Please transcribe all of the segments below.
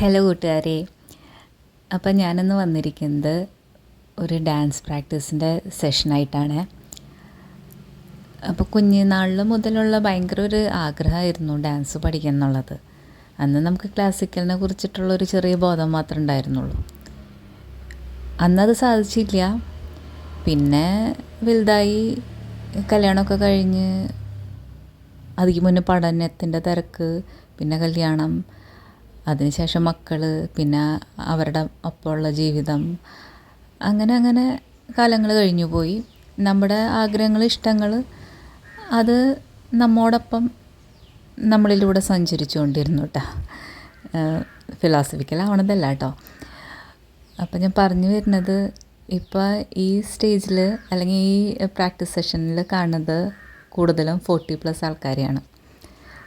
Hello കൂട്ടുകാരെ. അപ്പം ഞാനിന്ന് വന്നിരിക്കുന്നത് ഒരു ഡാൻസ് പ്രാക്ടീസിൻ്റെ സെഷനായിട്ടാണ്. അപ്പോൾ കുഞ്ഞുനാളിൽ മുതലുള്ള ഭയങ്കര ഒരു ആഗ്രഹമായിരുന്നു ഡാൻസ് പഠിക്കുക എന്നുള്ളത്. അന്ന് നമുക്ക് ക്ലാസിക്കലിനെ കുറിച്ചിട്ടുള്ളൊരു ചെറിയ ബോധം മാത്രമേ ഉണ്ടായിരുന്നുള്ളൂ. അന്നത് സാധിച്ചില്ല. പിന്നെ വലുതായി കല്യാണമൊക്കെ കഴിഞ്ഞ് അതിന് മുന്നേ പഠനത്തിൻ്റെ തിരക്ക്, പിന്നെ കല്യാണം, അതിനുശേഷം മക്കൾ, പിന്നെ അവരുടെ ഒപ്പമുള്ള ജീവിതം, അങ്ങനെ കാലങ്ങൾ കഴിഞ്ഞു പോയി. നമ്മുടെ ആഗ്രഹങ്ങൾ, ഇഷ്ടങ്ങൾ അത് നമ്മോടൊപ്പം നമ്മളിലൂടെ സഞ്ചരിച്ചു കൊണ്ടിരുന്നു കേട്ടോ. ഫിലോസഫിക്കലാവണതല്ല കേട്ടോ. അപ്പം ഞാൻ പറഞ്ഞു വരുന്നത്, ഇപ്പോൾ ഈ സ്റ്റേജിൽ അല്ലെങ്കിൽ ഈ പ്രാക്ടീസ് സെഷനിൽ കാണുന്നത് കൂടുതലും 40+ ആൾക്കാരെയാണ്.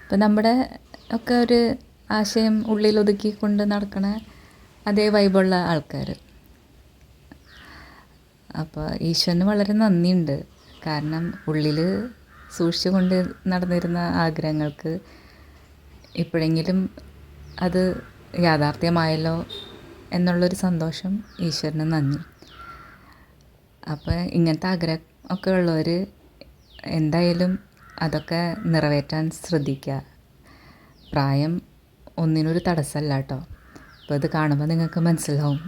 അപ്പോൾ നമ്മുടെ ഒക്കെ ഒരു ആശയം ഉള്ളിലൊതുക്കിക്കൊണ്ട് നടക്കണ അതേ വൈബുള്ള ആൾക്കാർ. അപ്പോൾ ഈശ്വരന് വളരെ നന്ദിയുണ്ട്. കാരണം ഉള്ളിൽ സൂക്ഷിച്ചു കൊണ്ട് നടന്നിരുന്ന ആഗ്രഹങ്ങൾക്ക് ഇപ്പോഴെങ്കിലും അത് യാഥാർത്ഥ്യമായല്ലോ എന്നുള്ളൊരു സന്തോഷം. ഈശ്വരന് നന്ദി. അപ്പോൾ ഇങ്ങനത്തെ ആഗ്രഹം ഒക്കെ ഉള്ളവർ എന്തായാലും അതൊക്കെ നിറവേറ്റാൻ ശ്രദ്ധിക്കുക. പ്രായം ഒന്നിനൊരു തടസ്സമല്ല കേട്ടോ. അപ്പോൾ ഇത് കാണുമ്പോൾ നിങ്ങൾക്ക് മനസ്സിലാവും.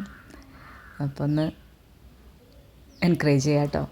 അപ്പോൾ ഒന്ന് എൻകറേജ് ചെയ്യാം കേട്ടോ.